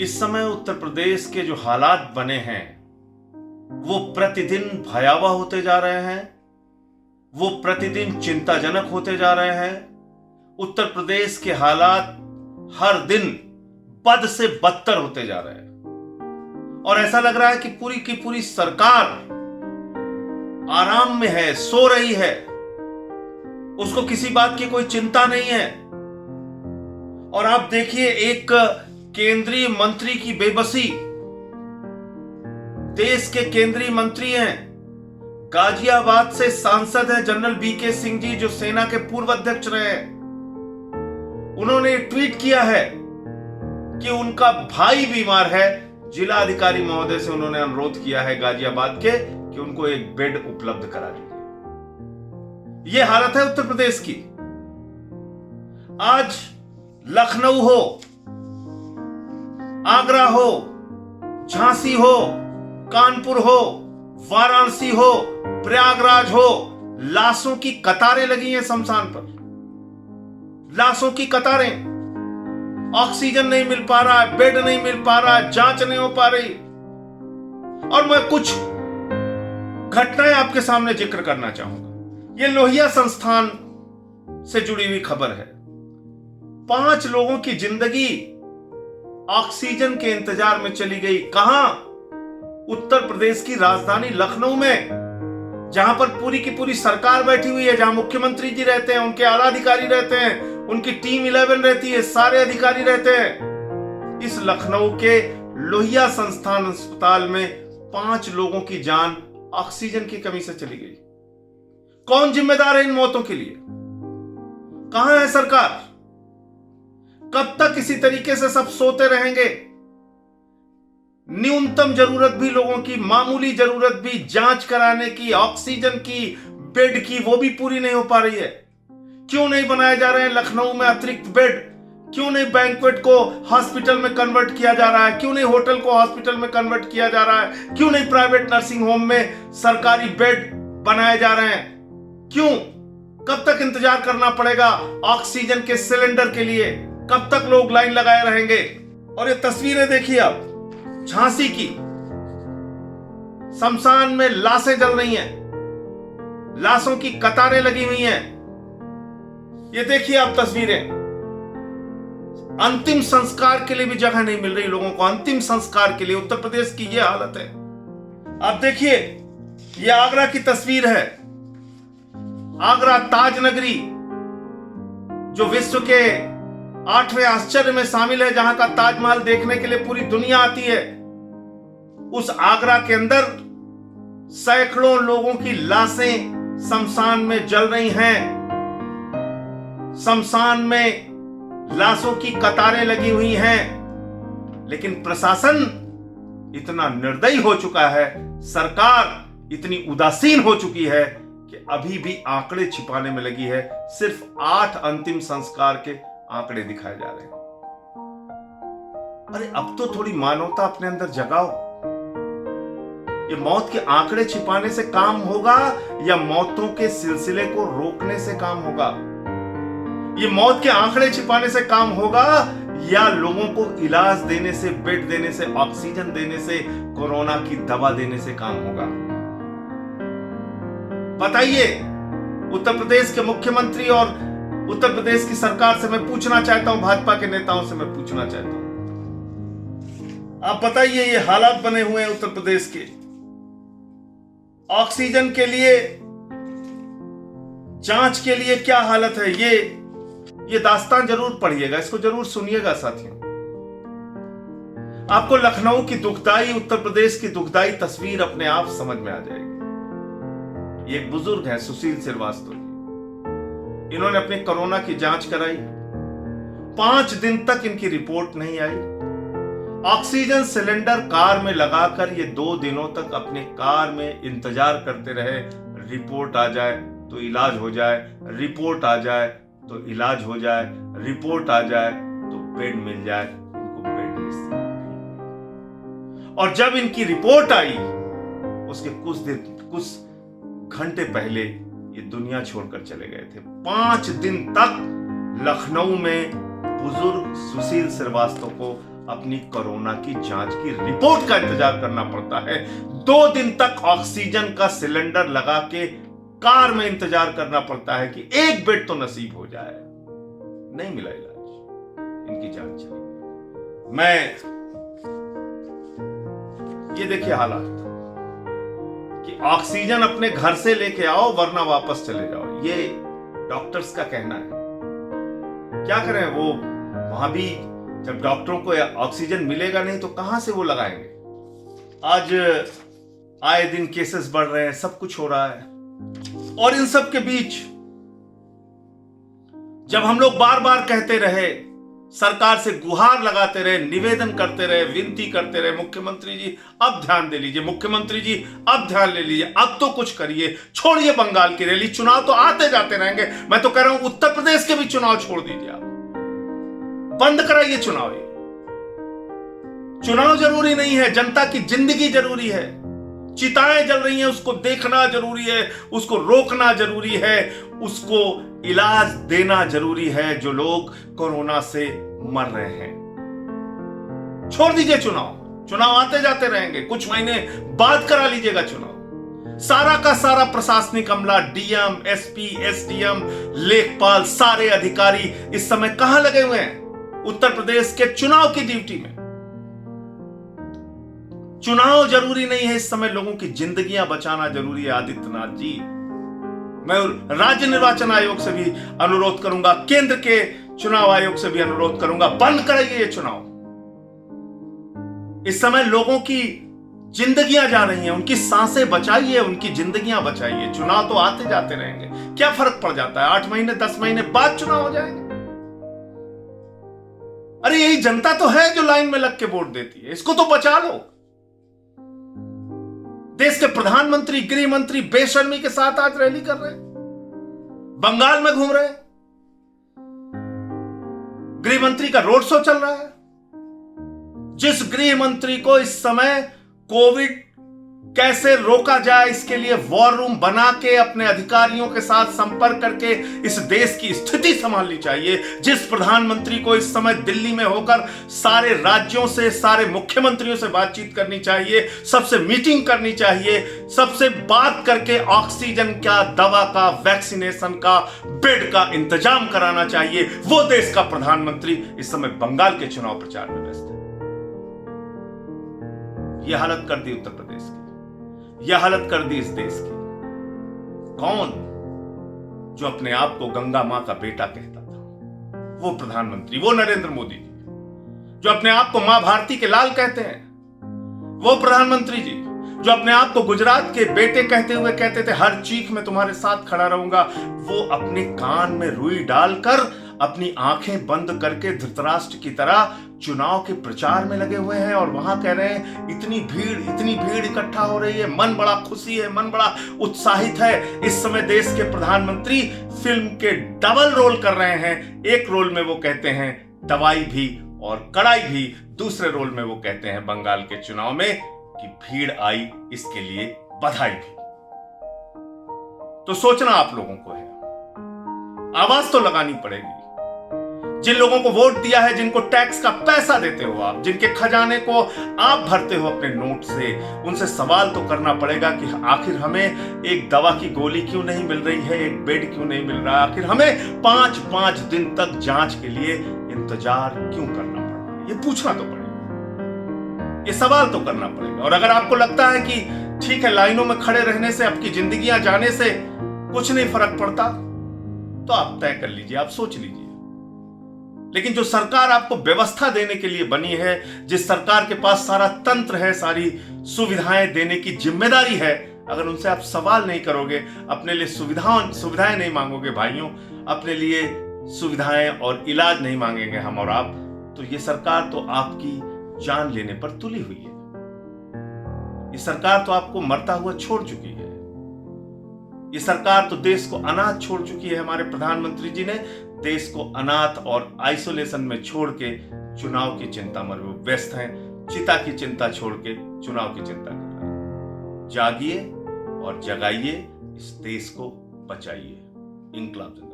इस समय उत्तर प्रदेश के जो हालात बने हैं वो प्रतिदिन भयावह होते जा रहे हैं, वो प्रतिदिन चिंताजनक होते जा रहे हैं। उत्तर प्रदेश के हालात हर दिन बद से बदतर होते जा रहे हैं और ऐसा लग रहा है कि पूरी की पूरी सरकार आराम में है, सो रही है, उसको किसी बात की कोई चिंता नहीं है। और आप देखिए एक केंद्रीय मंत्री की बेबसी, देश के केंद्रीय मंत्री हैं, गाजियाबाद से सांसद हैं जनरल बीके सिंह जी, जो सेना के पूर्व अध्यक्ष रहे हैं। उन्होंने ट्वीट किया है कि उनका भाई बीमार है। जिला अधिकारी महोदय से उन्होंने अनुरोध किया है गाजियाबाद के कि उनको एक बेड उपलब्ध करा दीजिए। यह हालत है उत्तर प्रदेश की। आज लखनऊ हो, आगरा हो, झांसी हो, कानपुर हो, वाराणसी हो, प्रयागराज हो, लाशों की कतारें लगी हैं शमशान पर। लाशों की कतारें, ऑक्सीजन नहीं मिल पा रहा है, बेड नहीं मिल पा रहा है, जांच नहीं हो पा रही। और मैं कुछ घटनाएं आपके सामने जिक्र करना चाहूंगा। यह लोहिया संस्थान से जुड़ी हुई खबर है। 5 लोगों की जिंदगी ऑक्सीजन के इंतजार में चली गई। कहां? उत्तर प्रदेश की राजधानी लखनऊ में, जहां पर पूरी की पूरी सरकार बैठी हुई है, जहां मुख्यमंत्री जी रहते हैं, उनके आला अधिकारी रहते हैं, उनकी टीम 11 रहती है, सारे अधिकारी रहते हैं। इस लखनऊ के लोहिया संस्थान अस्पताल में 5 लोगों की जान ऑक्सीजन की कमी से चली गई। कौन जिम्मेदार है इन मौतों के लिए? कहां है सरकार? कब तक इसी तरीके से सब सोते रहेंगे? न्यूनतम जरूरत भी लोगों की, मामूली जरूरत भी, जांच कराने की, ऑक्सीजन की, बेड की, वो भी पूरी नहीं हो पा रही है। क्यों नहीं बनाए जा रहे हैं लखनऊ में अतिरिक्त बेड? क्यों नहीं बैंक्वेट को हॉस्पिटल में कन्वर्ट किया जा रहा है? क्यों नहीं होटल को हॉस्पिटल में कन्वर्ट किया जा रहा है? क्यों नहीं प्राइवेट नर्सिंग होम में सरकारी बेड बनाए जा रहे हैं? क्यों? कब तक इंतजार करना पड़ेगा ऑक्सीजन के सिलेंडर के लिए? कब तक लोग लाइन लगाए रहेंगे? और ये तस्वीरें देखिए आप झांसी की, शमशान में लाशें जल रही हैं, लाशों की कतारें लगी हुई हैं। ये देखिए आप तस्वीरें। अंतिम संस्कार के लिए भी जगह नहीं मिल रही लोगों को। अंतिम संस्कार के लिए उत्तर प्रदेश की यह हालत है। आप देखिए, यह आगरा की तस्वीर है। आगरा ताज नगरी, जो विश्व के 8वें आश्चर्य में शामिल है, जहां का ताजमहल देखने के लिए पूरी दुनिया आती है। उस आगरा के अंदर सैकड़ों लोगों की लाशें शमशान में जल रही हैं। शमशान में लाशों की कतारें लगी हुई हैं। लेकिन प्रशासन इतना निर्दयी हो चुका है, सरकार इतनी उदासीन हो चुकी है कि अभी भी आंकड़े छिपाने में लगी है। सिर्फ 8 अंतिम संस्कार के आंकड़े दिखाए जा रहे हैं। अरे अब तो थोड़ी मानवता अपने अंदर जगाओ। ये मौत के आंकड़े छिपाने से काम होगा या मौतों के सिलसिले को रोकने से काम होगा? ये मौत के आंकड़े छिपाने से काम होगा या लोगों को इलाज देने से, बेड देने से, ऑक्सीजन देने से, कोरोना की दवा देने से काम होगा? बताइए। उत्तर प्रदेश के मुख्यमंत्री और उत्तर प्रदेश की सरकार से मैं पूछना चाहता हूं, भाजपा के नेताओं से मैं पूछना चाहता हूं, आप बताइए, ये हालात बने हुए हैं उत्तर प्रदेश के। ऑक्सीजन के लिए, जांच के लिए क्या हालत है? ये दास्तान जरूर पढ़िएगा, इसको जरूर सुनिएगा साथियों। आपको लखनऊ की दुखदाई, उत्तर प्रदेश की दुखदाई तस्वीर अपने आप समझ में आ जाएगी। ये एक बुजुर्ग है, सुशील श्रीवास्तव जी। इन्होंने अपनी कोरोना की जांच कराई, 5 दिन तक इनकी रिपोर्ट नहीं आई। ऑक्सीजन सिलेंडर कार में लगाकर ये 2 दिनों तक अपने कार में इंतजार करते रहे, रिपोर्ट आ जाए तो इलाज हो जाए, रिपोर्ट आ जाए तो इलाज हो जाए, रिपोर्ट आ जाए तो बेड मिल जाए। इनको बेड मिल, और जब इनकी रिपोर्ट आई उसके कुछ घंटे पहले ये दुनिया छोड़कर चले गए थे। 5 दिन तक लखनऊ में बुजुर्ग सुशील श्रीवास्तव को अपनी कोरोना की जांच की रिपोर्ट का इंतजार करना पड़ता है। 2 दिन तक ऑक्सीजन का सिलेंडर लगा के कार में इंतजार करना पड़ता है कि एक बेड तो नसीब हो जाए। नहीं मिला इलाज, इनकी जान चली गई। ये देखिए हालात कि ऑक्सीजन अपने घर से लेके आओ वरना वापस चले जाओ, ये डॉक्टर्स का कहना है। क्या करें, वो वहां भी जब डॉक्टरों को ऑक्सीजन मिलेगा नहीं तो कहां से वो लगाएंगे। आज आए दिन केसेस बढ़ रहे हैं, सब कुछ हो रहा है, और इन सब के बीच जब हम लोग बार बार कहते रहे, सरकार से गुहार लगाते रहे, निवेदन करते रहे, विनती करते रहे, मुख्यमंत्री जी अब ध्यान दे लीजिए, मुख्यमंत्री जी अब ध्यान ले लीजिए, अब तो कुछ करिए, छोड़िए बंगाल की रैली, चुनाव तो आते जाते रहेंगे। मैं तो कह रहा हूं उत्तर प्रदेश के भी चुनाव छोड़ दीजिए, आप बंद कराइए चुनाव। चुनाव जरूरी नहीं है, जनता की जिंदगी जरूरी है। चिताएं जल रही हैं, उसको देखना जरूरी है, उसको रोकना जरूरी है, उसको इलाज देना जरूरी है। जो लोग कोरोना से मर रहे हैं, छोड़ दीजिए चुनाव, चुनाव आते जाते रहेंगे, कुछ महीने बाद करा लीजिएगा चुनाव। सारा का सारा प्रशासनिक अमला, डीएम, एसपी, एसडीएम, लेखपाल, सारे अधिकारी इस समय कहां लगे हुए हैं? उत्तर प्रदेश के चुनाव की ड्यूटी में। चुनाव जरूरी नहीं है, इस समय लोगों की जिंदगियां बचाना जरूरी है। आदित्यनाथ जी, मैं राज्य निर्वाचन आयोग से भी अनुरोध करूंगा, केंद्र के चुनाव आयोग से भी अनुरोध करूंगा, बंद कराइए ये चुनाव। इस समय लोगों की जिंदगियां जा रही हैं, उनकी सांसें बचाइए, उनकी जिंदगियां बचाइए। चुनाव तो आते जाते रहेंगे, क्या फर्क पड़ जाता है? 8 महीने 10 महीने बाद चुनाव हो जाएंगे। अरे यही जनता तो है जो लाइन में लग के वोट देती है, इसको तो बचा लो। देश के प्रधानमंत्री, गृह मंत्री बेशर्मी के साथ आज रैली कर रहे हैं, बंगाल में घूम रहे हैं, गृह मंत्री का रोड शो चल रहा है। जिस गृह मंत्री को इस समय कोविड कैसे रोका जाए इसके लिए वॉर रूम बना के अपने अधिकारियों के साथ संपर्क करके इस देश की स्थिति संभालनी चाहिए, जिस प्रधानमंत्री को इस समय दिल्ली में होकर सारे राज्यों से, सारे मुख्यमंत्रियों से बातचीत करनी चाहिए, सबसे मीटिंग करनी चाहिए, सबसे बात करके ऑक्सीजन का, दवा का, वैक्सीनेशन का, बेड का इंतजाम कराना चाहिए, वो देश का प्रधानमंत्री इस समय बंगाल के चुनाव प्रचार में व्यस्त है। यह हालत कर दी उत्तर प्रदेश की, यह हालत कर दी इस देश की। कौन जो अपने आप को गंगा मां का बेटा कहता था, वो प्रधानमंत्री, वो नरेंद्र मोदी जी। जो अपने आप को मां भारती के लाल कहते हैं, वो प्रधानमंत्री जी। जो अपने आप को गुजरात के बेटे कहते हुए कहते थे हर चीख में तुम्हारे साथ खड़ा रहूंगा, वो अपने कान में रुई डालकर, अपनी आंखें बंद करके धृतराष्ट्र की तरह चुनाव के प्रचार में लगे हुए हैं। और वहां कह रहे हैं इतनी भीड़ इकट्ठा हो रही है, मन बड़ा खुशी है, मन बड़ा उत्साहित है। इस समय देश के प्रधानमंत्री फिल्म के डबल रोल कर रहे हैं। एक रोल में वो कहते हैं दवाई भी और कड़ाई भी, दूसरे रोल में वो कहते हैं बंगाल के चुनाव में कि भीड़ आई इसके लिए बधाई भी। तो सोचना आप लोगों को है, आवाज तो लगानी पड़ेगी। जिन लोगों को वोट दिया है, जिनको टैक्स का पैसा देते हो आप, जिनके खजाने को आप भरते हो अपने नोट से, उनसे सवाल तो करना पड़ेगा कि आखिर हमें एक दवा की गोली क्यों नहीं मिल रही है, एक बेड क्यों नहीं मिल रहा, आखिर हमें 5-5 दिन तक जांच के लिए इंतजार क्यों करना पड़ रहा है। ये पूछना तो पड़ेगा, ये सवाल तो करना पड़ेगा। और अगर आपको लगता है कि ठीक है, लाइनों में खड़े रहने से, आपकी जिंदगियां जाने से कुछ नहीं फर्क पड़ता, तो आप तय कर लीजिए, आप सोच लीजिए। लेकिन जो सरकार आपको व्यवस्था देने के लिए बनी है, जिस सरकार के पास सारा तंत्र है, सारी सुविधाएं देने की जिम्मेदारी है, अगर उनसे आप सवाल नहीं करोगे, अपने लिए सुविधाएं नहीं मांगोगे भाइयों, अपने लिए सुविधाएं और इलाज नहीं मांगेंगे हम और आप, तो ये सरकार तो आपकी जान लेने पर तुली हुई है। ये सरकार तो आपको मरता हुआ छोड़ चुकी है। ये सरकार तो देश को अनाथ छोड़ चुकी है। हमारे प्रधानमंत्री जी ने देश को अनाथ और आइसोलेशन में छोड़ के चुनाव की चिंता में वो व्यस्त हैं, चिता की चिंता छोड़ के चुनाव की चिंता कर रहे हैं। जागिए और जगाइए, इस देश को बचाइए। इंकलाब।